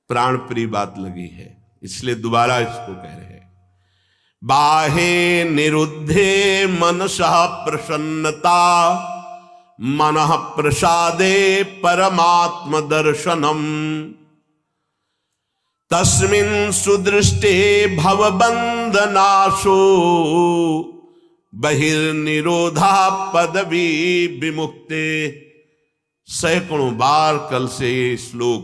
प्राण प्रिय बात लगी है, इसलिए दोबारा इसको कह रहे हैं। बाहे निरुद्धे मनसः प्रसन्नता, मनः प्रसादे परमात्म दर्शनम, तस्मिन् सुदृष्टे भवबंधनाशो, बहिर्निरोधा पदवी विमुक्ते। सैकड़ों बार कल से ये श्लोक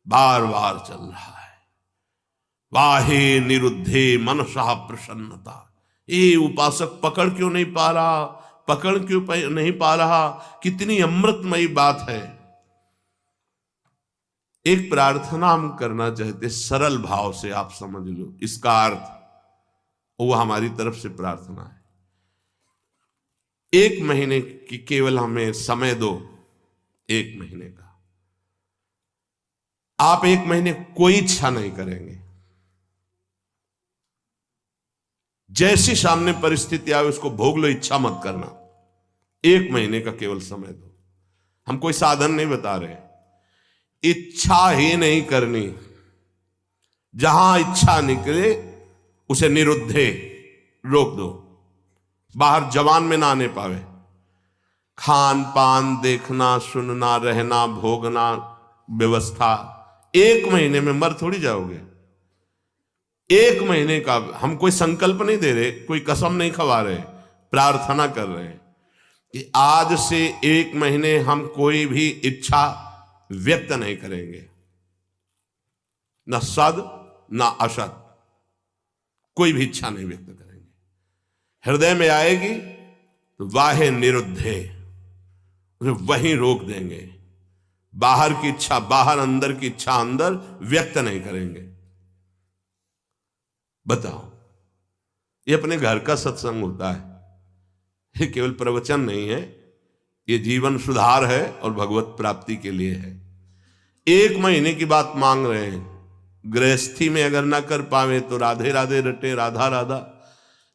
बार बार चल रहा है। वाहे निरुद्धे मनसः प्रसन्नता। ये उपासक पकड़ क्यों नहीं पा रहा, पकड़ क्यों नहीं पा रहा? कितनी अमृतमयी बात है। एक प्रार्थना हम करना चाहते, सरल भाव से आप समझ लो इसका अर्थ, वो हमारी तरफ से प्रार्थना है। 1 महीने की केवल हमें समय दो, 1 महीने का। आप 1 महीने कोई इच्छा नहीं करेंगे, जैसी सामने परिस्थिति आए उसको भोग लो, इच्छा मत करना। 1 महीने का केवल समय दो। हम कोई साधन नहीं बता रहे, इच्छा ही नहीं करनी। जहां इच्छा निकले उसे निरुद्धे, रोक दो, बाहर जवान में ना आने पावे। खान पान देखना, सुनना, रहना, भोगना, व्यवस्था, 1 महीने में मर थोड़ी जाओगे। 1 महीने का हम कोई संकल्प नहीं दे रहे, कोई कसम नहीं खवा रहे, प्रार्थना कर रहे हैं कि आज से 1 महीने हम कोई भी इच्छा व्यक्त नहीं करेंगे, न सद न असत, कोई भी इच्छा नहीं व्यक्त करेंगे। हृदय में आएगी तो वाहे निरुद्धे, उसे वहीं रोक देंगे। बाहर की इच्छा बाहर, अंदर की इच्छा अंदर, व्यक्त नहीं करेंगे। बताओ, ये अपने घर का सत्संग होता है, ये केवल प्रवचन नहीं है, ये जीवन सुधार है और भगवत प्राप्ति के लिए है। 1 महीने की बात मांग रहे हैं। गृहस्थी में अगर ना कर पावे तो राधे राधे रटे, राधा राधा।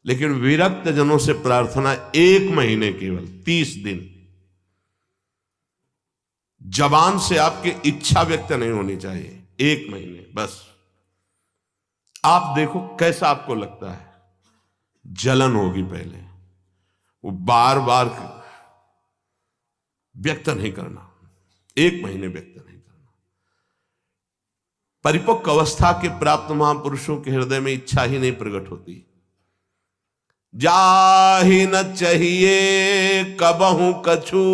लेकिन विरक्त जनों से प्रार्थना 1 महीने, केवल 30 दिन। जबान से आपकी इच्छा व्यक्त नहीं होनी चाहिए, 1 महीने बस। आप देखो कैसा आपको लगता है। जलन होगी पहले, वो बार बार व्यक्त नहीं करना, 1 महीने व्यक्त नहीं करना। परिपक्व अवस्था के प्राप्त महापुरुषों के हृदय में इच्छा ही नहीं प्रकट होती। जाहि न चाहिए कबहू कछु,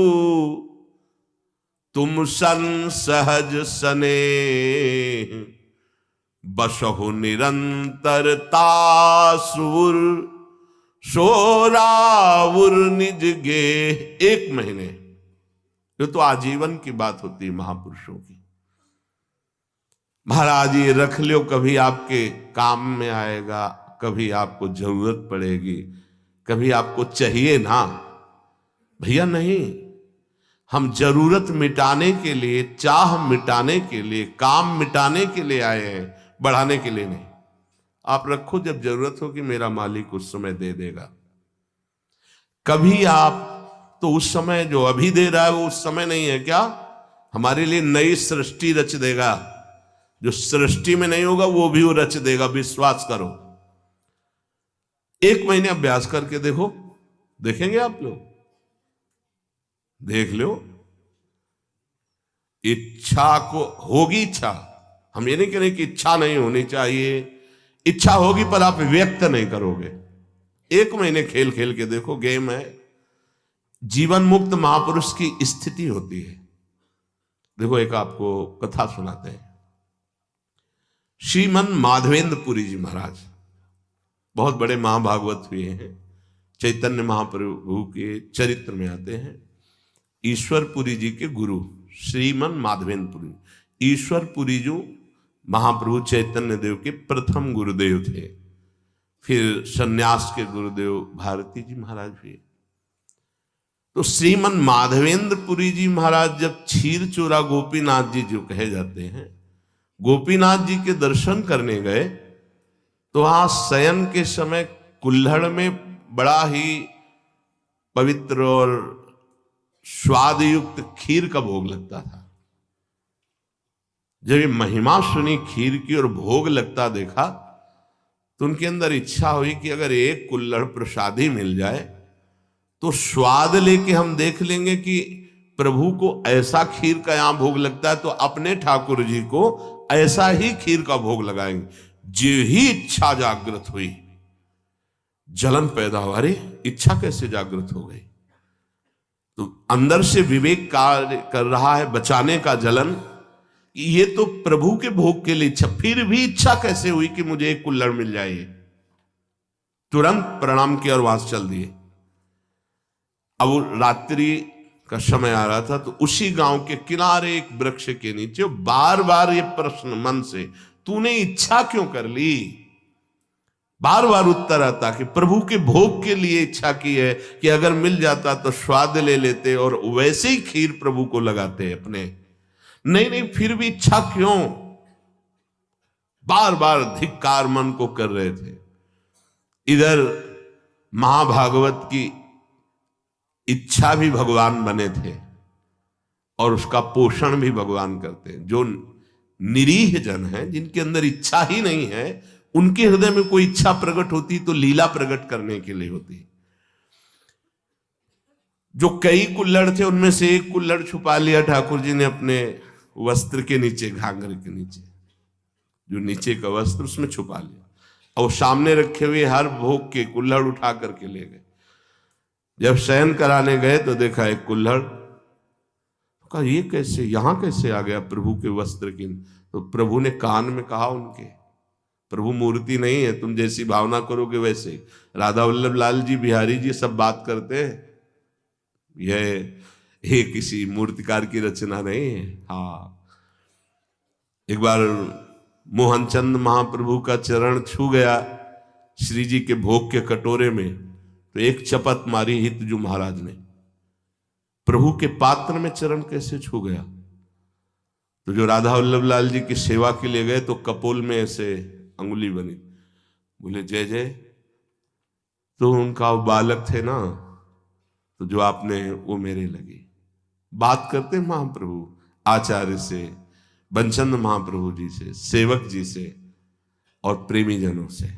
तुम सन सहज सने, बसहु निरंतरता सुर, सोराउर निज गे। 1 महीने, ये तो आजीवन की बात होती है महापुरुषों की। महाराज ये रख लो, कभी आपके काम में आएगा, कभी आपको जरूरत पड़ेगी, कभी आपको चाहिए ना। भैया नहीं, हम जरूरत मिटाने के लिए, चाह मिटाने के लिए, काम मिटाने के लिए आए हैं, बढ़ाने के लिए नहीं। आप रखो, जब जरूरत होगी मेरा मालिक उस समय दे देगा। कभी आप तो उस समय जो अभी दे रहा है वो उस समय नहीं है क्या? हमारे लिए नई सृष्टि रच देगा। जो सृष्टि में नहीं होगा वो भी वो रच देगा, विश्वास करो। 1 महीने अभ्यास करके देखो, देखेंगे आप लोग, देख लो। इच्छा को होगी, इच्छा, हम ये नहीं कह रहे कि इच्छा नहीं होनी चाहिए, इच्छा होगी पर आप व्यक्त नहीं करोगे। 1 महीने खेल खेल के देखो, गेम है। जीवन मुक्त महापुरुष की स्थिति होती है। देखो एक आपको कथा सुनाते हैं। श्रीमन माधवेंद्र पुरी जी महाराज बहुत बड़े महाभागवत हुए हैं, चैतन्य महाप्रभु के चरित्र में आते हैं। ईश्वरपुरी जी के गुरु श्रीमन माधवेंद्र पुरी, ईश्वरपुरी जी महाप्रभु चैतन्य देव के प्रथम गुरुदेव थे। फिर सन्यास के गुरुदेव भारती जी महाराज हुए। तो श्रीमन माधवेंद्र पुरी जी महाराज जब क्षीर चोरा गोपीनाथ जी जो कहे जाते हैं, गोपीनाथ जी के दर्शन करने गए तो वहां शयन के समय कुल्हड़ में बड़ा ही पवित्र और स्वाद युक्त खीर का भोग लगता था। जब ये महिमा सुनी खीर की और भोग लगता देखा तो उनके अंदर इच्छा हुई कि अगर एक कुल्हड़ प्रसादी मिल जाए तो स्वाद लेके हम देख लेंगे कि प्रभु को ऐसा खीर का यहां भोग लगता है तो अपने ठाकुर जी को ऐसा ही खीर का भोग लगाएंगे। जो ही इच्छा जागृत हुई, जलन पैदा हुआ। अरे इच्छा कैसे जागृत हो गई? तो अंदर से विवेक कार्य कर रहा है बचाने का जलन, ये तो प्रभु के भोग के लिए इच्छा, फिर भी इच्छा कैसे हुई कि मुझे एक कुल्हड़ मिल जाए। तुरंत प्रणाम किया और वहां से चल दिए। अब रात्रि का समय आ रहा था तो उसी गांव के किनारे एक वृक्ष के नीचे बार बार ये प्रश्न मन से, तूने इच्छा क्यों कर ली? बार बार उत्तर आता कि प्रभु के भोग के लिए इच्छा की है कि अगर मिल जाता तो स्वाद ले लेते और वैसे ही खीर प्रभु को लगाते अपने। नहीं नहीं, फिर भी इच्छा क्यों? बार बार धिक्कार मन को कर रहे थे। इधर महाभागवत की इच्छा भी भगवान बने थे और उसका पोषण भी भगवान करते हैं। जो निरीह जन हैं, जिनके अंदर इच्छा ही नहीं है, उनके हृदय में कोई इच्छा प्रकट होती तो लीला प्रकट करने के लिए होती। जो कई कुल्हड़ थे उनमें से एक कुल्हड़ छुपा लिया ठाकुर जी ने अपने वस्त्र के नीचे, घाघर के नीचे, जो नीचे का वस्त्र उसमें छुपा लिया और सामने रखे हुए हर भोग के कुल्हड़ उठा करके ले गए। जब शयन कराने गए तो देखा एक कुल्हड़, कहा ये कैसे, यहां कैसे आ गया प्रभु के वस्त्र की? तो प्रभु ने कान में कहा उनके, प्रभु मूर्ति नहीं है, तुम जैसी भावना करोगे वैसे। राधा वल्लभ लाल जी, बिहारी जी सब बात करते हैं, यह किसी मूर्तिकार की रचना नहीं है। हाँ, एक बार मोहनचंद महाप्रभु का चरण छू गया श्री जी के भोग के कटोरे में, तो एक चपत मारी हितजू महाराज ने, प्रभु के पात्र में चरण कैसे छू गया? तो जो राधा वल्लभ लाल जी की सेवा के लिए गए तो कपोल में ऐसे अंगुली बनी, बोले जय जय। तो उनका बालक थे ना, तो जो आपने वो मेरे लगे। बात करते महाप्रभु आचार्य से, बंचंद महाप्रभु जी से, सेवक जी से और प्रेमी जनों से,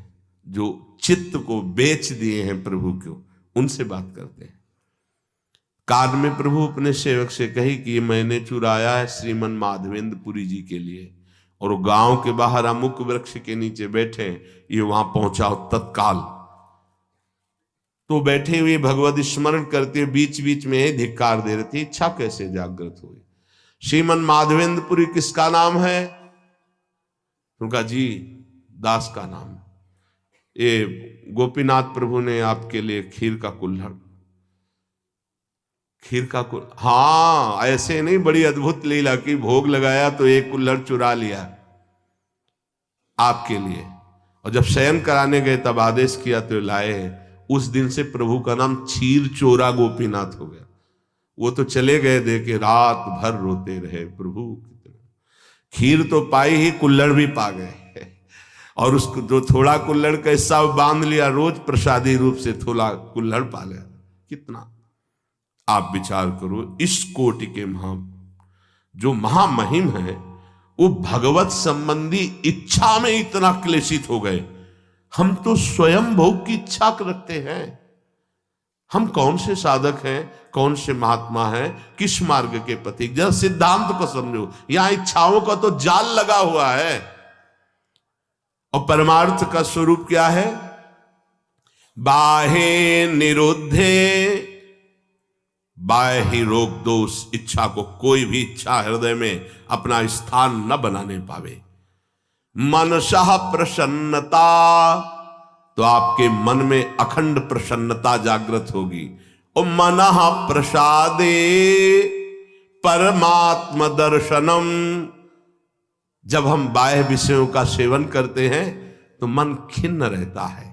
जो चित्त को बेच दिए हैं प्रभु को, उनसे बात करते हैं। कान में प्रभु अपने सेवक से कही कि ये मैंने चुराया है श्रीमन माधवेंद्र पुरी जी के लिए, और गांव के बाहर अमुक वृक्ष के नीचे बैठे, ये वहां पहुंचाओ तत्काल। तो बैठे हुए भगवत स्मरण करते हुए बीच बीच में धिक्कार दे रहे थे। इच्छा कैसे जागृत हुई? श्रीमन माधवेंद्रपुरी किसका नाम है? उनका जी दास का नाम। ये गोपीनाथ प्रभु ने आपके लिए खीर का कुल्हड़, हाँ ऐसे नहीं, बड़ी अद्भुत लीला की, भोग लगाया तो एक कुल्हड़ चुरा लिया आपके लिए, और जब शयन कराने गए तब आदेश किया तो लाए। उस दिन से प्रभु का नाम क्षीर चोरा गोपीनाथ हो गया। वो तो चले गए, देखे रात भर रोते रहे, प्रभु खीर तो पाई ही, कुल्हड़ भी पा गए, और उसको जो थोड़ा कुल्हड़ का हिस्सा बांध लिया, रोज प्रसादी रूप से थोड़ा कुल्हड़ पा लिया। कितना आप विचार करो, इस कोटि के जो महामहिम है, वो भगवत संबंधी इच्छा में इतना क्लेशित हो गए। हम तो स्वयं भोग की इच्छा रखते हैं। हम कौन से साधक हैं, कौन से महात्मा हैं, किस मार्ग के पथिक? जरा सिद्धांत को समझो, यहां इच्छाओं का तो जाल लगा हुआ है, और परमार्थ का स्वरूप क्या है? बाहे निरुद्धे, बाह्य रोक दो उस इच्छा को। कोई भी इच्छा हृदय में अपना स्थान न बनाने पावे। मनसः प्रसन्नता, तो आपके मन में अखंड प्रसन्नता जागृत होगी। और मनः प्रसादे परमात्म दर्शनम, जब हम बाह्य विषयों का सेवन करते हैं तो मन खिन्न रहता है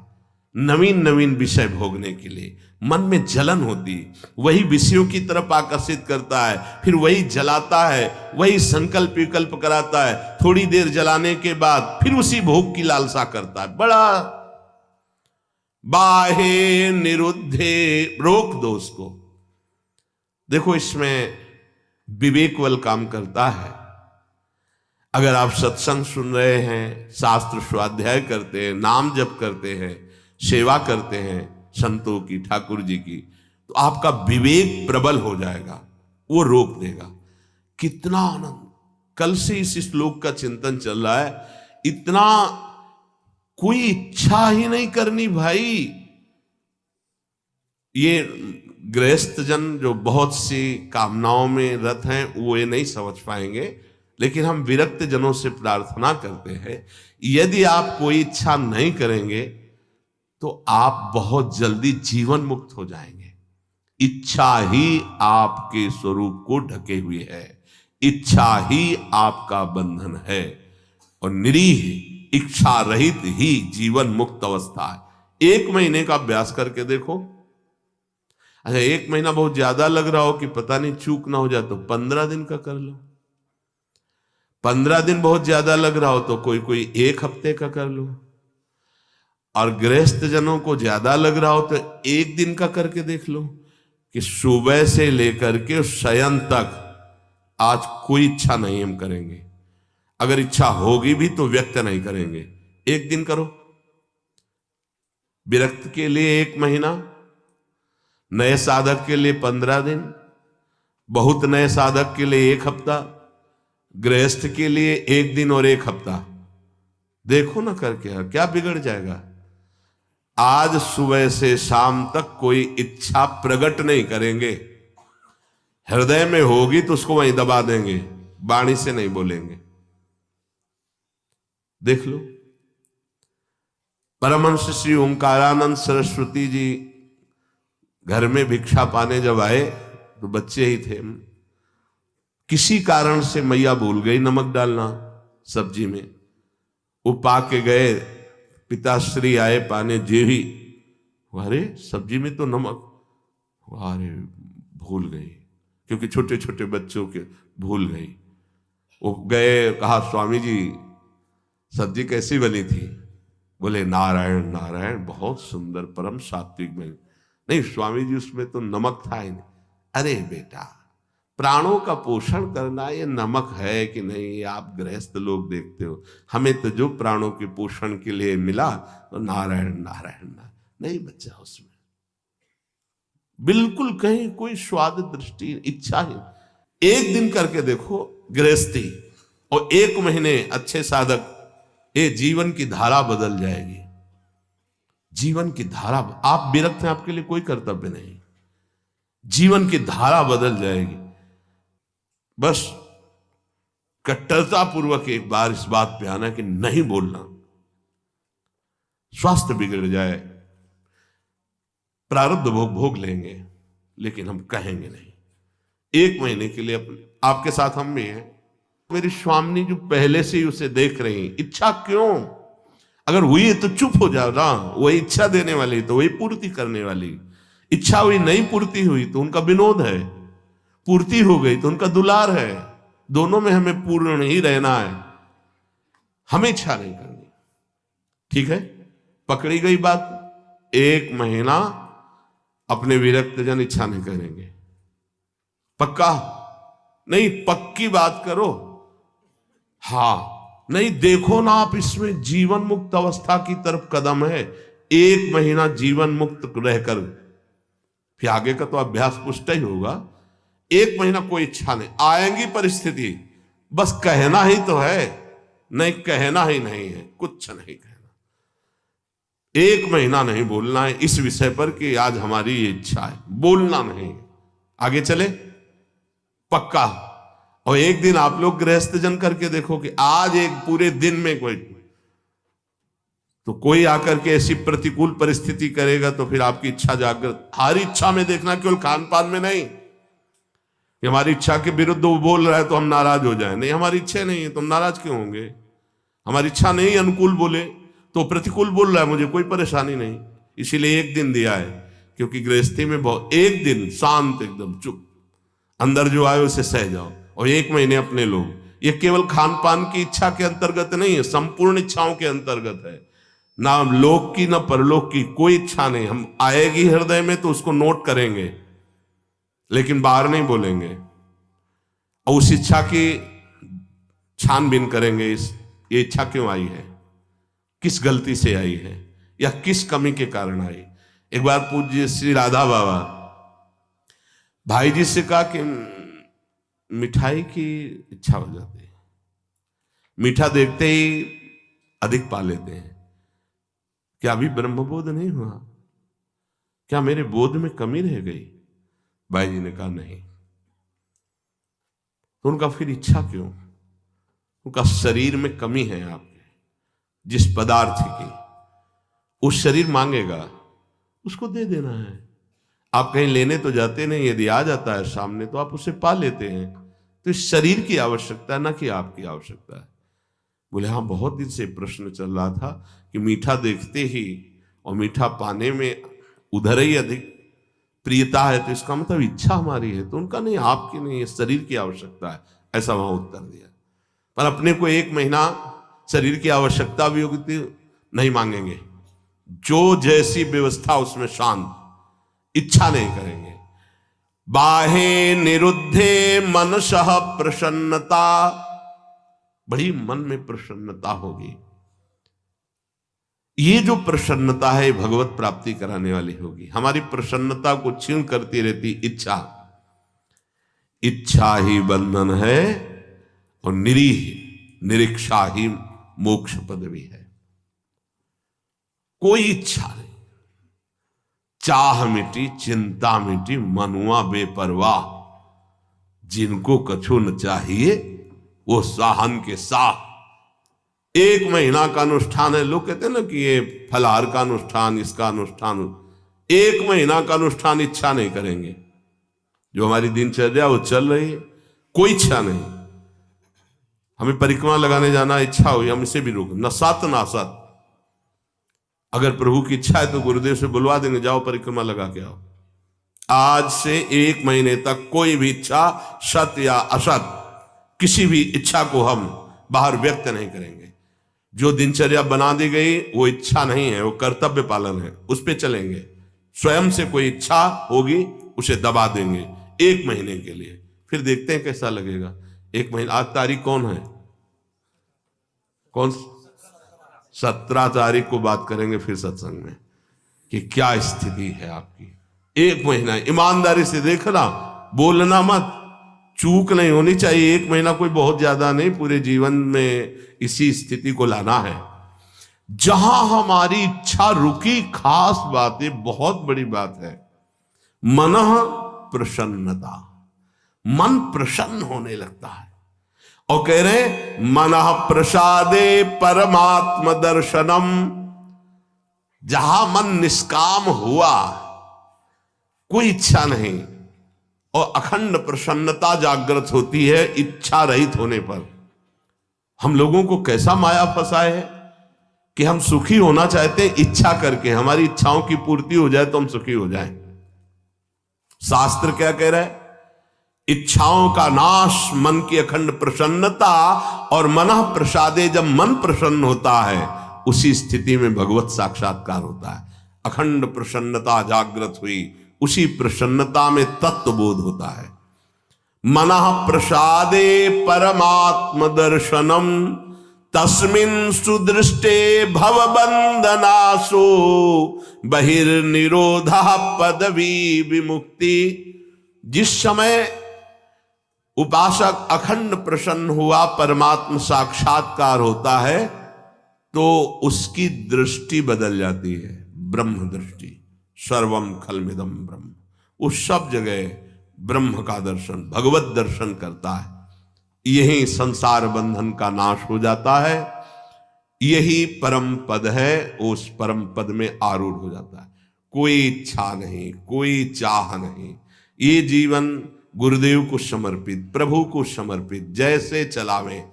नवीन नवीन विषय भोगने के लिए। मन में जलन होती, वही विषयों की तरफ आकर्षित करता है, फिर वही जलाता है, वही संकल्प विकल्प कराता है। थोड़ी देर जलाने के बाद फिर उसी भोग की लालसा करता है। बड़ा बाहे निरुद्धे, रोक दो उसको। देखो इसमें विवेक बल काम करता है। अगर आप सत्संग सुन रहे हैं, शास्त्र स्वाध्याय करते हैं, नाम जप करते हैं, सेवा करते हैं संतों की, ठाकुर जी की, तो आपका विवेक प्रबल हो जाएगा, वो रोक देगा। कितना आनंद! कल से इस श्लोक का चिंतन चल रहा है। इतना कोई इच्छा ही नहीं करनी भाई। ये गृहस्थ जन जो बहुत सी कामनाओं में रत हैं वो ये नहीं समझ पाएंगे, लेकिन हम विरक्त जनों से प्रार्थना करते हैं, यदि आप कोई इच्छा नहीं करेंगे तो आप बहुत जल्दी जीवन मुक्त हो जाएंगे। इच्छा ही आपके स्वरूप को ढके हुए है, इच्छा ही आपका बंधन है, और निरीह इच्छा रहित ही जीवन मुक्त अवस्था है। 1 महीने का अभ्यास करके देखो। अच्छा, 1 महीना बहुत ज्यादा लग रहा हो कि पता नहीं चूक ना हो जाए तो 15 दिन का कर लो। 15 दिन बहुत ज्यादा लग रहा हो तो कोई 1 हफ्ते का कर लो। और गृहस्थ जनों को ज्यादा लग रहा हो तो 1 दिन का करके देख लो कि सुबह से लेकर के शयन तक आज कोई इच्छा नहीं हम करेंगे। अगर इच्छा होगी भी तो व्यक्त नहीं करेंगे। 1 दिन करो। विरक्त के लिए 1 महीना, नए साधक के लिए 15 दिन, बहुत नए साधक के लिए 1 हफ्ता, गृहस्थ के लिए 1 दिन और 1 हफ्ता। देखो ना करके क्या बिगड़ जाएगा। आज सुबह से शाम तक कोई इच्छा प्रकट नहीं करेंगे। हृदय में होगी तो उसको वहीं दबा देंगे, वाणी से नहीं बोलेंगे। देख लो, परमहंस श्री ओंकारानंद सरस्वती जी घर में भिक्षा पाने जब आए तो बच्चे ही थे। किसी कारण से मैया भूल गई नमक डालना सब्जी में। वो पा के गए, पिताश्री आए पाने, जेवी, अरे सब्जी में तो नमक, अरे भूल गई, क्योंकि छोटे छोटे बच्चों के भूल गई। वो गए, कहा स्वामी जी सब्जी कैसी बनी थी? बोले नारायण नारायण, बहुत सुंदर, परम सात्विक बनी। नहीं स्वामी जी उसमें तो नमक था ही नहीं। अरे बेटा, प्राणों का पोषण करना ये नमक है कि नहीं, ये आप गृहस्थ लोग देखते हो। हमें तो जो प्राणों के पोषण के लिए मिला तो नारायण नारायण नारायण, नहीं बच्चा उसमें बिल्कुल कहीं कोई स्वाद दृष्टि इच्छा ही। 1 दिन करके देखो गृहस्थी, और 1 महीने अच्छे साधक, ये जीवन की धारा बदल जाएगी। जीवन की धारा, आप विरक्त हैं, आपके लिए कोई कर्तव्य नहीं, जीवन की धारा बदल जाएगी। बस कट्टरता पूर्वक एक बार इस बात पे आना कि नहीं बोलना, स्वास्थ्य बिगड़ जाए, प्रारब्ध भोग लेंगे, लेकिन हम कहेंगे नहीं। 1 महीने के लिए आपके साथ हम भी हैं। मेरी स्वामिनी जो पहले से ही उसे देख रही, इच्छा क्यों? अगर हुई तो चुप हो जाओ ना, वही इच्छा देने वाली तो वही पूर्ति करने वाली। इच्छा हुई, नहीं पूर्ति हुई तो उनका विनोद है, पूर्ति हो गई तो उनका दुलार है। दोनों में हमें पूर्ण ही रहना है, हमें इच्छा नहीं करनी। ठीक है, पकड़ी गई बात। 1 महीना अपने विरक्त जन इच्छा नहीं करेंगे। पक्का नहीं, पक्की बात करो। हाँ नहीं, देखो ना आप, इसमें जीवन मुक्त अवस्था की तरफ कदम है। 1 महीना जीवन मुक्त रहकर फिर आगे का तो अभ्यास पुष्ट ही होगा। 1 महीना कोई इच्छा नहीं, आएंगी परिस्थिति, बस कहना ही तो है, नहीं कहना ही नहीं है, कुछ नहीं कहना। 1 महीना नहीं बोलना है इस विषय पर कि आज हमारी ये इच्छा है, बोलना नहीं। आगे चले पक्का। और 1 दिन आप लोग गृहस्थ जन करके देखो कि आज एक पूरे दिन में कोई आकर के ऐसी प्रतिकूल परिस्थिति करेगा तो फिर आपकी इच्छा जागृत। हर इच्छा में देखना, केवल खान पान में नहीं कि हमारी इच्छा के विरुद्ध वो बोल रहा है तो हम नाराज हो जाए। नहीं, हमारी इच्छा नहीं है तो हम नाराज क्यों होंगे? हमारी इच्छा नहीं अनुकूल बोले तो प्रतिकूल बोल रहा है, मुझे कोई परेशानी नहीं। इसीलिए 1 दिन दिया है, क्योंकि गृहस्थी में बहुत 1 दिन शांत, एकदम चुप, अंदर जो आए उसे सह जाओ। और 1 महीने अपने लोग, ये केवल खान पान की इच्छा के अंतर्गत नहीं है, संपूर्ण इच्छाओं के अंतर्गत है। ना लोक की ना परलोक की कोई इच्छा नहीं। हम आएगी हृदय में तो उसको नोट करेंगे, लेकिन बाहर नहीं बोलेंगे। और उस इच्छा की छानबीन करेंगे ये इच्छा क्यों आई है, किस गलती से आई है, या किस कमी के कारण आई। एक बार पूज्य श्री राधा बाबा भाई जी से कहा कि मिठाई की इच्छा हो जाती है, मीठा देखते ही अधिक पा लेते हैं, क्या अभी ब्रह्मबोध नहीं हुआ, क्या मेरे बोध में कमी रह गई। भाई जी ने कहा नहीं। तो उनका फिर इच्छा क्यों, उनका शरीर में कमी है आपके, जिस पदार्थ की उस शरीर मांगेगा उसको दे देना है। आप कहीं लेने तो जाते नहीं, यदि आ जाता है सामने तो आप उसे पा लेते हैं। तो इस शरीर की आवश्यकता है, ना कि आपकी आवश्यकता है। बोले हाँ, बहुत दिन से प्रश्न चल रहा था कि मीठा देखते ही और मीठा पाने में उधर ही अधिक प्रियता है, तो इसका मतलब इच्छा हमारी है। तो उनका नहीं, आपकी नहीं, ये शरीर की आवश्यकता है, ऐसा वहां उत्तर दिया। पर अपने को 1 महीना शरीर की आवश्यकता भी होगी तो नहीं मांगेंगे, जो जैसी व्यवस्था उसमें शांत, इच्छा नहीं करेंगे। बाहे निरुद्धे मनसः प्रसन्नता, बड़ी मन में प्रसन्नता होगी। ये जो प्रसन्नता है भगवत प्राप्ति कराने वाली होगी। हमारी प्रसन्नता को क्षीण करती रहती इच्छा, इच्छा ही बंधन है और निरीक्षा ही मोक्ष पदवी है। कोई इच्छा नहीं, चाह मिटी चिंता मिटी मनुआ बेपरवाह, जिनको कछु न चाहिए वो साहन के साथ। 1 महीना का अनुष्ठान है, लोग कहते हैं ना कि ये फलाहार का अनुष्ठान, इसका अनुष्ठान, 1 महीना का अनुष्ठान इच्छा नहीं करेंगे। जो हमारी दिनचर्या वो चल रही है, कोई इच्छा नहीं। हमें परिक्रमा लगाने जाना इच्छा हुई, हम इसे भी रोक, न सत ना असत। अगर प्रभु की इच्छा है तो गुरुदेव से बुलवा देंगे, जाओ परिक्रमा लगा के आओ। आज से 1 महीने तक कोई भी इच्छा, सत या असत, किसी भी इच्छा को हम बाहर व्यक्त नहीं करेंगे। जो दिनचर्या बना दी गई वो इच्छा नहीं है, वो कर्तव्य पालन है, उस पे चलेंगे। स्वयं से कोई इच्छा होगी उसे दबा देंगे 1 महीने के लिए, फिर देखते हैं कैसा लगेगा। 1 महीना, आज तारीख कौन है, कौन 17 तारीख को बात करेंगे फिर सत्संग में कि क्या स्थिति है आपकी। 1 महीना ईमानदारी से देखना, बोलना मत, चूक नहीं होनी चाहिए। 1 महीना कोई बहुत ज्यादा नहीं, पूरे जीवन में इसी स्थिति को लाना है। जहां हमारी इच्छा रुकी, खास बात है, बहुत बड़ी बात है, मनः प्रसन्नता, मन प्रसन्न होने लगता है। और कह रहे मनः प्रसादे परमात्म दर्शनम, जहां मन निष्काम हुआ, कोई इच्छा नहीं, और अखंड प्रसन्नता जागृत होती है इच्छा रहित होने पर। हम लोगों को कैसा माया फंसाए है कि हम सुखी होना चाहते हैं इच्छा करके, हमारी इच्छाओं की पूर्ति हो जाए तो हम सुखी हो जाएं। शास्त्र क्या कह रहा है, इच्छाओं का नाश, मन की अखंड प्रसन्नता, और मनः प्रसादे, जब मन प्रसन्न होता है उसी स्थिति में भगवत साक्षात्कार होता है। अखंड प्रसन्नता जागृत हुई, उसी प्रसन्नता में तत्वबोध होता है। मनः प्रसादे परमात्म दर्शनम, तस्मिन् सुदृष्टे भवबंधनासो, बहिर्निरोधः पदवी विमुक्ति। जिस समय उपासक अखंड प्रसन्न हुआ, परमात्म साक्षात्कार होता है, तो उसकी दृष्टि बदल जाती है, ब्रह्म दृष्टि। सर्वम खलमिदम ब्रह्म, उस सब जगह ब्रह्म का दर्शन, भगवत दर्शन करता है। यही संसार बंधन का नाश हो जाता है, यही परम पद है, उस परम पद में आरूढ़ हो जाता है। कोई इच्छा नहीं, कोई चाह नहीं, ये जीवन गुरुदेव को समर्पित, प्रभु को समर्पित, जैसे चलावे,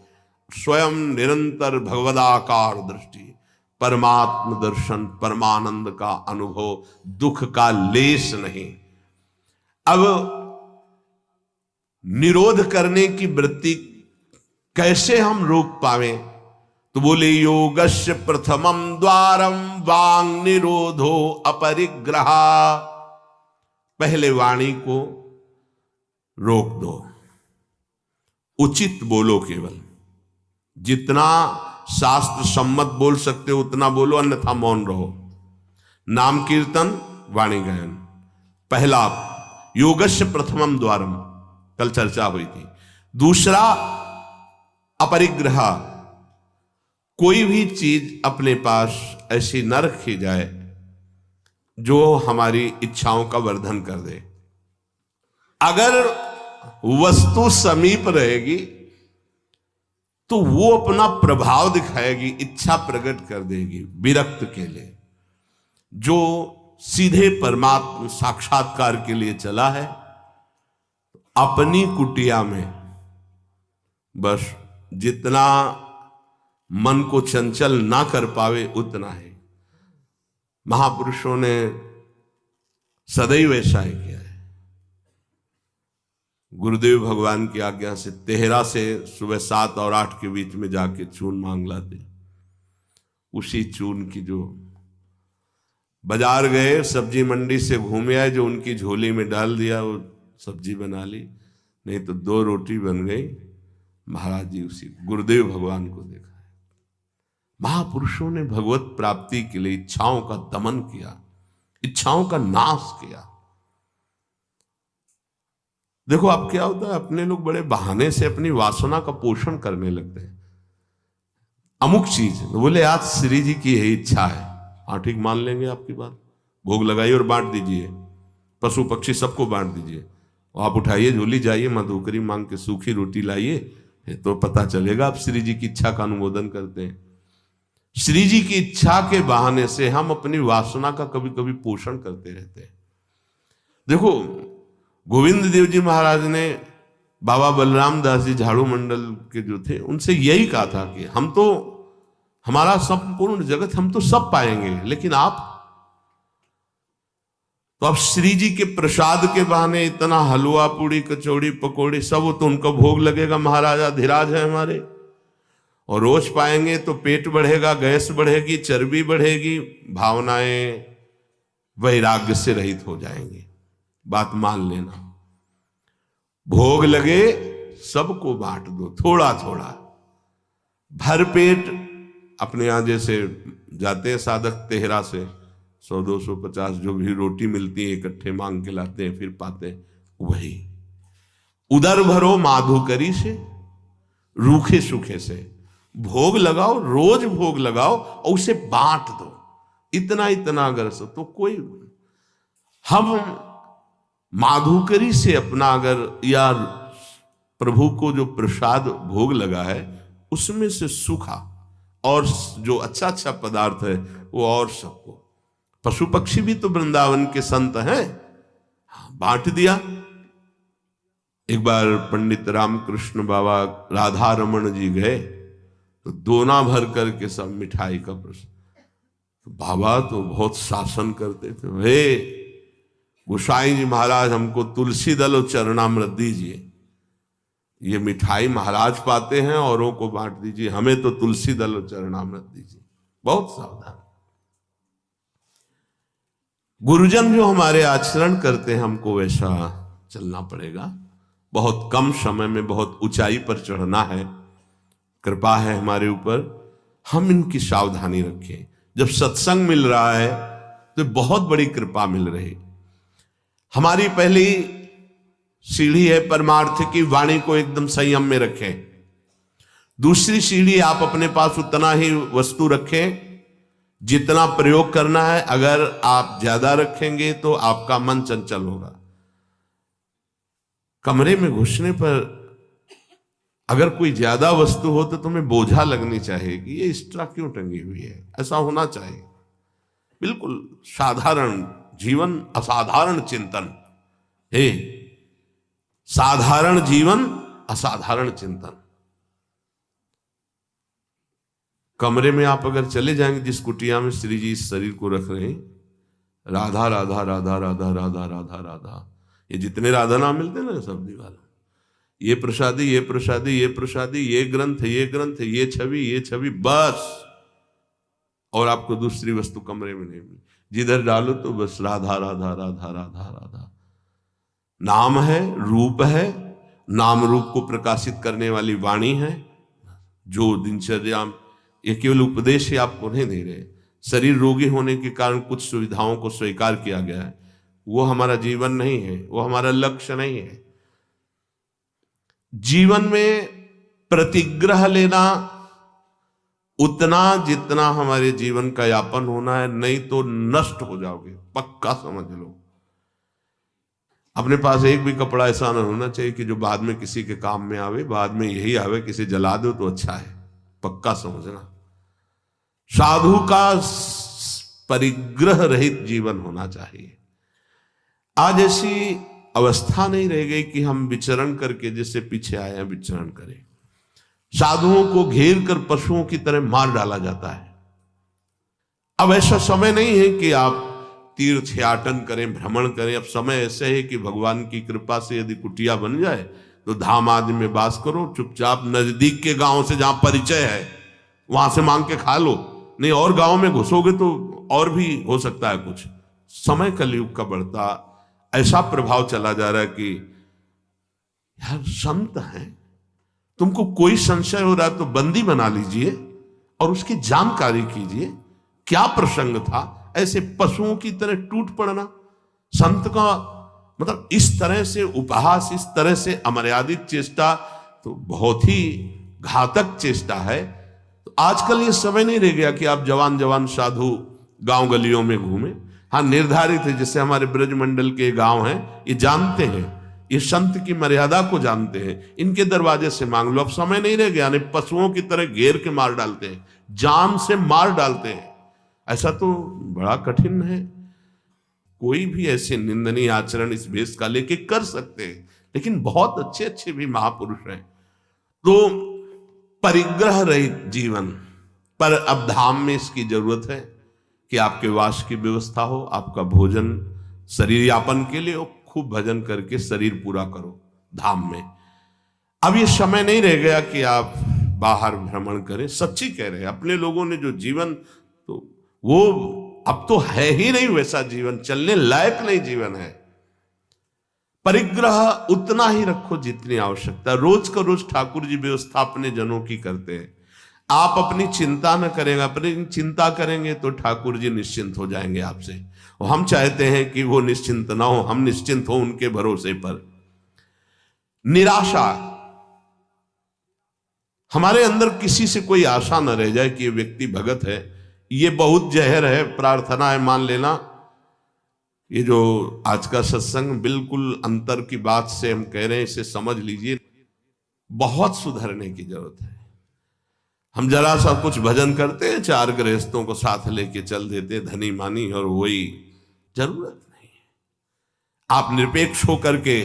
स्वयं निरंतर भगवदाकार दृष्टि, परमात्म दर्शन, परमानंद का अनुभव, दुख का लेश नहीं। अब निरोध करने की वृत्ति कैसे हम रोक पावे, तो बोले योगस्य प्रथमम द्वारम वांग निरोधो अपरिग्रह। पहले वाणी को रोक दो, उचित बोलो केवल, जितना शास्त्र सम्मत बोल सकते हो उतना बोलो, अन्यथा मौन रहो। नाम कीर्तन, वाणी गायन, पहला योगस्य प्रथमम द्वारम, कल चर्चा हुई थी। दूसरा अपरिग्रह, कोई भी चीज अपने पास ऐसी न रखी जाए जो हमारी इच्छाओं का वर्धन कर दे। अगर वस्तु समीप रहेगी तो वो अपना प्रभाव दिखाएगी, इच्छा प्रकट कर देगी विरक्त के लिए। जो सीधे परमात्मा साक्षात्कार के लिए चला है, अपनी कुटिया में बस जितना मन को चंचल ना कर पावे उतना है। महापुरुषों ने सदैव ऐसा ही किया है। गुरुदेव भगवान की आज्ञा से तेहरा से सुबह 7 और 8 के बीच में जाके चून मांग लाते। उसी चून की जो बाजार गए, सब्जी मंडी से घूमे आए, जो उनकी झोली में डाल दिया वो सब्जी बना ली, नहीं तो 2 रोटी बन गई। महाराज जी उसी गुरुदेव भगवान को देखा है। महापुरुषों ने भगवत प्राप्ति के लिए इच्छाओं का दमन किया, इच्छाओं का नाश किया। देखो अब क्या होता है, अपने लोग बड़े बहाने से अपनी वासना का पोषण करने लगते हैं। अमुक चीज तो बोले आज श्री जी की यही इच्छा है, हाँ ठीक मान लेंगे आपकी बात, भोग लगाइए और बांट दीजिए, पशु पक्षी सबको बांट दीजिए। आप उठाइए झोली, जाइए मधुकरी मांग के सूखी रोटी लाइए, तो पता चलेगा आप श्री जी की इच्छा का अनुमोदन करते हैं। श्री जी की इच्छा के बहाने से हम अपनी वासना का कभी कभी पोषण करते रहते हैं। देखो गोविंद देव जी महाराज ने बाबा बलराम दास जी झाड़ू मंडल के जो थे उनसे यही कहा था कि हम तो, हमारा संपूर्ण जगत हम तो सब पाएंगे, लेकिन आप तो अब श्री जी के प्रसाद के बहाने इतना हलवा पूड़ी कचौड़ी पकौड़ी सब तो उनका भोग लगेगा। महाराजा धीराज है हमारे, और रोज पाएंगे तो पेट बढ़ेगा, गैस बढ़ेगी, चर्बी बढ़ेगी, भावनाएं वैराग्य से रहित हो जाएंगी। बात मान लेना, भोग लगे सबको बांट दो, थोड़ा थोड़ा भर पेट। अपने यहां जैसे जाते हैं साधक तेहरा से 100-250 जो भी रोटी मिलती है इकट्ठे मांग के लाते हैं, फिर पाते हैं वही। उदर भरो माधुकरी से, रूखे सूखे से भोग लगाओ, रोज भोग लगाओ और उसे बांट दो। इतना इतना अगर सो तो कोई, हम माधुकरी से अपना अगर या प्रभु को जो प्रसाद भोग लगा है उसमें से सूखा और जो अच्छा अच्छा पदार्थ है वो और सबको, पशु पक्षी भी तो वृंदावन के संत हैं, बांट दिया। एक बार पंडित रामकृष्ण बाबा राधा रमन जी गए तो दोना भर करके सब मिठाई का प्रसाद, तो बाबा तो बहुत शासन करते थे, हे गोसाई जी महाराज हमको तुलसी दल और चरणामृत दीजिए, ये मिठाई महाराज पाते हैं औरों को बांट दीजिए, हमें तो तुलसी दल और चरणामृत दीजिए। बहुत सावधान। गुरुजन जो हमारे आचरण करते हैं हमको वैसा चलना पड़ेगा। बहुत कम समय में बहुत ऊंचाई पर चढ़ना है, कृपा है हमारे ऊपर, हम इनकी सावधानी रखें। जब सत्संग मिल रहा है तो बहुत बड़ी कृपा मिल रही। हमारी पहली सीढ़ी है परमार्थ की, वाणी को एकदम संयम में रखें। दूसरी सीढ़ी, आप अपने पास उतना ही वस्तु रखें जितना प्रयोग करना है। अगर आप ज्यादा रखेंगे तो आपका मन चंचल होगा। कमरे में घुसने पर अगर कोई ज्यादा वस्तु हो तो तुम्हें बोझा लगनी चाहिए कि ये एक्स्ट्रा क्यों टंगी हुई है, ऐसा होना चाहिए। बिल्कुल साधारण जीवन, असाधारण चिंतन। हे साधारण जीवन, असाधारण चिंतन। कमरे में आप अगर चले जाएंगे जिस कुटिया में श्री जी इस शरीर को रख रहे हैं, राधा राधा राधा राधा राधा राधा राधा, ये जितने राधा नाम मिलते हैं ना सब दीवार, ये प्रसादी ये प्रसादी ये प्रसादी, ये ग्रंथ ये ग्रंथ, ये छवि बस, और आपको दूसरी वस्तु कमरे में नहीं मिली। जिधर डालो तो बस राधा राधा राधा राधा राधा। नाम है, रूप है, नाम रूप को प्रकाशित करने वाली वाणी है, जो दिनचर्या, ये केवल उपदेश ही आपको नहीं दे रहे। शरीर रोगी होने के कारण कुछ सुविधाओं को स्वीकार किया गया है, वो हमारा जीवन नहीं है, वो हमारा लक्ष्य नहीं है। जीवन में प्रतिग्रह लेना उतना जितना हमारे जीवन का यापन होना है, नहीं तो नष्ट हो जाओगे, पक्का समझ लो। अपने पास एक भी कपड़ा ऐसा न होना चाहिए कि जो बाद में किसी के काम में आवे, बाद में यही आवे किसी जला दो तो अच्छा है, पक्का समझना। साधु का परिग्रह रहित जीवन होना चाहिए। आज ऐसी अवस्था नहीं रह गई कि हम विचरण करके, जैसे पीछे आए हैं विचरण करें। साधुओं को घेर कर पशुओं की तरह मार डाला जाता है। अब ऐसा समय नहीं है कि आप तीर्थ याटन करें, भ्रमण करें। अब समय ऐसे है कि भगवान की कृपा से यदि कुटिया बन जाए तो धाम आदि में वास करो, चुपचाप नजदीक के गांव से जहां परिचय है वहां से मांग के खा लो, नहीं और गांव में घुसोगे तो और भी हो सकता है कुछ। समय कलयुग का बढ़ता ऐसा प्रभाव चला जा रहा है कि यार संत हैं, तुमको कोई संशय हो रहा है तो बंदी बना लीजिए और उसकी जानकारी कीजिए क्या प्रसंग था। ऐसे पशुओं की तरह टूट पड़ना, संत का मतलब इस तरह से उपहास, इस तरह से अमर्यादित चेष्टा तो बहुत ही घातक चेष्टा है। तो आजकल ये समय नहीं रह गया कि आप जवान जवान साधु गांव गलियों में घूमें। हाँ, निर्धारित है, जैसे हमारे ब्रजमंडल के गांव हैं, ये जानते हैं, ये संत की मर्यादा को जानते हैं, इनके दरवाजे से मांग लो। अब समय नहीं रह गया, नहीं पशुओं की तरह घेर के मार डालते हैं, जान से मार डालते हैं। ऐसा तो बड़ा कठिन है। कोई भी ऐसे निंदनीय आचरण इस भेष का लेके कर सकते हैं, लेकिन बहुत अच्छे अच्छे भी महापुरुष हैं। तो परिग्रह रहित जीवन पर अब धाम में इसकी जरूरत है कि आपके वास की व्यवस्था हो, आपका भोजन शरीर यापन के लिए हो, खूब भजन करके शरीर पूरा करो धाम में। अब ये समय नहीं रह गया कि आप बाहर भ्रमण करें। सच्ची कह रहे हैं, अपने लोगों ने जो जीवन, तो वो अब तो है ही नहीं वैसा जीवन, चलने लायक नहीं जीवन है। परिग्रह उतना ही रखो जितनी आवश्यकता। रोज का रोज ठाकुर जी व्यवस्था अपने जनों की करते हैं। आप अपनी चिंता न करेंगे, अपनी चिंता करेंगे तो ठाकुर जी निश्चिंत हो जाएंगे आपसे। और हम चाहते हैं कि वो निश्चिंत ना हो, हम निश्चिंत हो उनके भरोसे पर। निराशा, हमारे अंदर किसी से कोई आशा न रह जाए कि ये व्यक्ति भगत है, ये बहुत जहर है, प्रार्थना है मान लेना। ये जो आज का सत्संग बिल्कुल अंतर की बात से हम कह रहे हैं, इसे समझ लीजिए, बहुत सुधरने की जरूरत है। हम जरा सा कुछ भजन करते हैं, 4 गृहस्थों को साथ लेके चल देते, धनी मानी, और वही जरूरत नहीं है। आप निरपेक्ष होकर के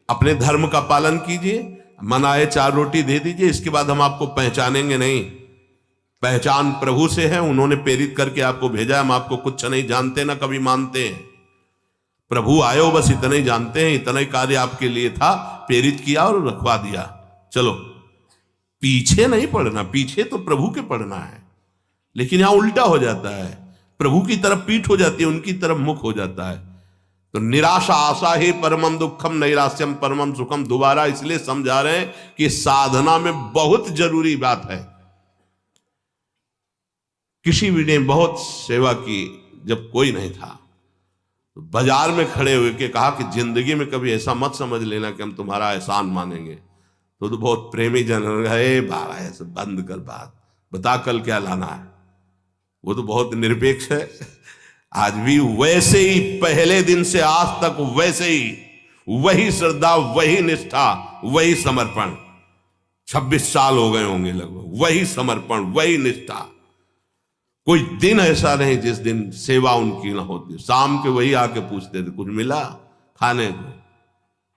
अपने धर्म का पालन कीजिए, मन आए 4 रोटी दे दीजिए, इसके बाद हम आपको पहचानेंगे नहीं। पहचान प्रभु से है, उन्होंने प्रेरित करके आपको भेजा। हम आपको कुछ नहीं जानते ना कभी मानते हैं। प्रभु आयो बस इतना ही जानते हैं, इतना ही कार्य आपके लिए था, प्रेरित किया और रखवा दिया। चलो, पीछे नहीं पड़ना, पीछे तो प्रभु के पड़ना है। लेकिन यहां उल्टा हो जाता है, प्रभु की तरफ पीठ हो जाती है, उनकी तरफ मुख हो जाता है। तो निराशा आशा ही परमम दुखम नैराश्यम परमम सुखम, दोबारा इसलिए समझा रहे हैं कि साधना में बहुत जरूरी बात है। किसी भी ने बहुत सेवा की, जब कोई नहीं था तो बाजार में खड़े हुए के कहा कि जिंदगी में कभी ऐसा मत समझ लेना कि हम तुम्हारा एहसान मानेंगे। तो बहुत प्रेमी जन गए, बाबा ऐसे बंद कर बात, बता कल क्या लाना है। वो तो बहुत निरपेक्ष है, आज भी वैसे ही, पहले दिन से आज तक वैसे ही, वही श्रद्धा, वही निष्ठा, वही समर्पण। 26 साल हो गए होंगे लगभग, वही समर्पण, वही निष्ठा। कोई दिन ऐसा नहीं जिस दिन सेवा उनकी ना होती। शाम के वही आके पूछते थे, कुछ मिला खाने को,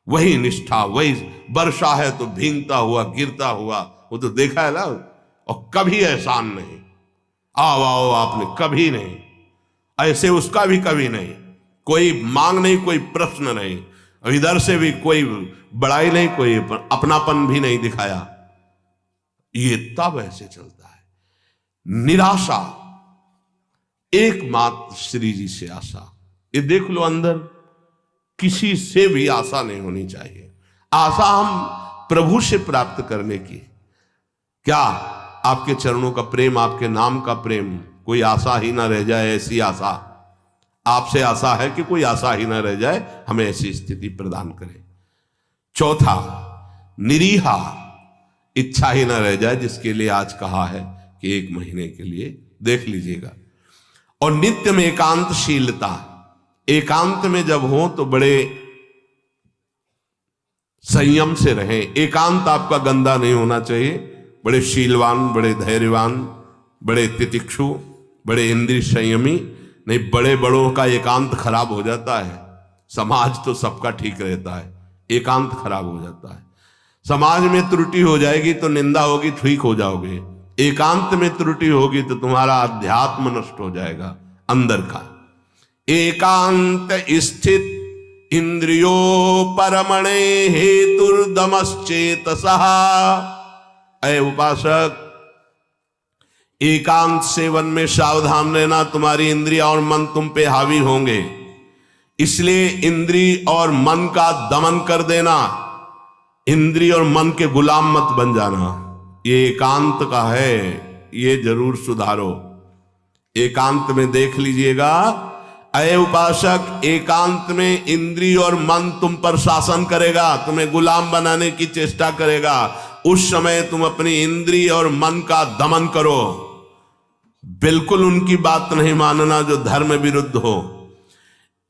वही निष्ठा, वही। वर्षा है तो भींगता हुआ, गिरता हुआ, वो तो देखा है ना। और कभी एहसान नहीं, आओ आओ आपने, कभी नहीं ऐसे, उसका भी कभी नहीं। कोई मांग नहीं, कोई प्रश्न नहीं, और इधर से भी कोई बड़ाई नहीं, कोई अपनापन भी नहीं दिखाया। ये तब ऐसे चलता है। निराशा, एकमात्र श्री जी से आशा। ये देख लो, अंदर किसी से भी आशा नहीं होनी चाहिए। आशा हम प्रभु से प्राप्त करने की। क्या आपके चरणों का प्रेम, आपके नाम का प्रेम, कोई आशा ही ना रह जाए, ऐसी आशा आपसे आशा है कि कोई आशा ही ना रह जाए, हमें ऐसी स्थिति प्रदान करें। चौथा, निरीहा, इच्छा ही ना रह जाए, जिसके लिए आज कहा है कि 1 महीने के लिए देख लीजिएगा। और नित्य में एकांतशीलता, एकांत में जब हो तो बड़े संयम से रहें। एकांत आपका गंदा नहीं होना चाहिए, बड़े शीलवान, बड़े धैर्यवान, बड़े तितिक्षु, बड़े इंद्रिय संयमी। नहीं, बड़े बड़ों का एकांत खराब हो जाता है। समाज तो सबका ठीक रहता है, एकांत खराब हो जाता है। समाज में त्रुटि हो जाएगी तो निंदा होगी, ठीक हो जाओगे। एकांत में त्रुटि होगी तो तुम्हारा अध्यात्म नष्ट हो जाएगा अंदर का। एकांत स्थित इंद्रियो परमणे हेतुर्दमश्चेतसः। ऐ उपासक, एकांत सेवन में सावधान रहना, तुम्हारी इंद्रिय और मन तुम पे हावी होंगे, इसलिए इंद्रिय और मन का दमन कर देना, इंद्रिय और मन के गुलाम मत बन जाना। ये एकांत का है, ये जरूर सुधारो। एकांत में देख लीजिएगा, अय उपासक, एकांत में इंद्रिय और मन तुम पर शासन करेगा, तुम्हें गुलाम बनाने की चेष्टा करेगा। उस समय तुम अपनी इंद्रिय और मन का दमन करो, बिल्कुल उनकी बात नहीं मानना जो धर्म विरुद्ध हो।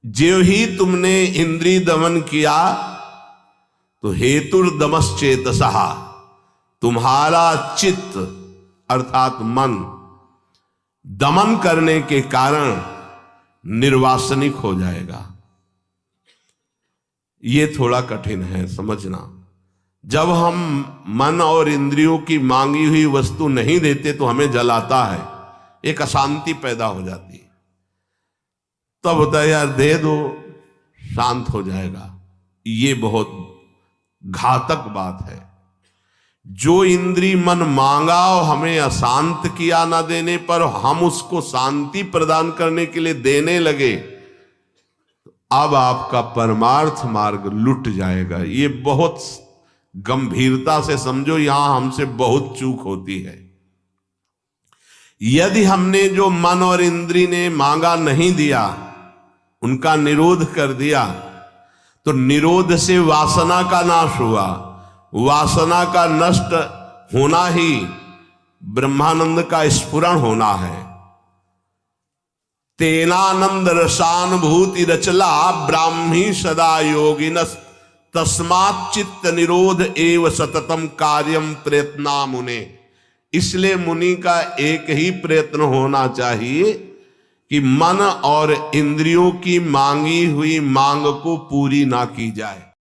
जो ही तुमने इंद्रिय दमन किया तो हेतुर्दमश्चेतसः, तुम्हारा चित्त अर्थात मन दमन करने के कारण निर्वासनिक हो जाएगा। ये थोड़ा कठिन है समझना। जब हम मन और इंद्रियों की मांगी हुई वस्तु नहीं देते तो हमें जलाता है, एक अशांति पैदा हो जाती है। तब होता है यार दे दो, शांत हो जाएगा। ये बहुत घातक बात है। जो इंद्री मन मांगा और हमें अशांत किया ना देने पर हम उसको शांति प्रदान करने के लिए देने लगे, अब आपका परमार्थ मार्ग लुट जाएगा। ये बहुत गंभीरता से समझो, यहां हमसे बहुत चूक होती है। यदि हमने जो मन और इंद्री ने मांगा नहीं दिया, उनका निरोध कर दिया, तो निरोध से वासना का नाश हुआ। वासना का नष्ट होना ही ब्रह्मानंद का स्फुरण होना है। तेनानंद रसानुभूति रचला ब्राह्मी सदा योगिनस, तस्मात् चित्त निरोध एव सततम कार्यम प्रयत्ना मुने। इसलिए मुनि का एक ही प्रयत्न होना चाहिए कि मन और इंद्रियों की मांगी हुई मांग को पूरी ना की जाए।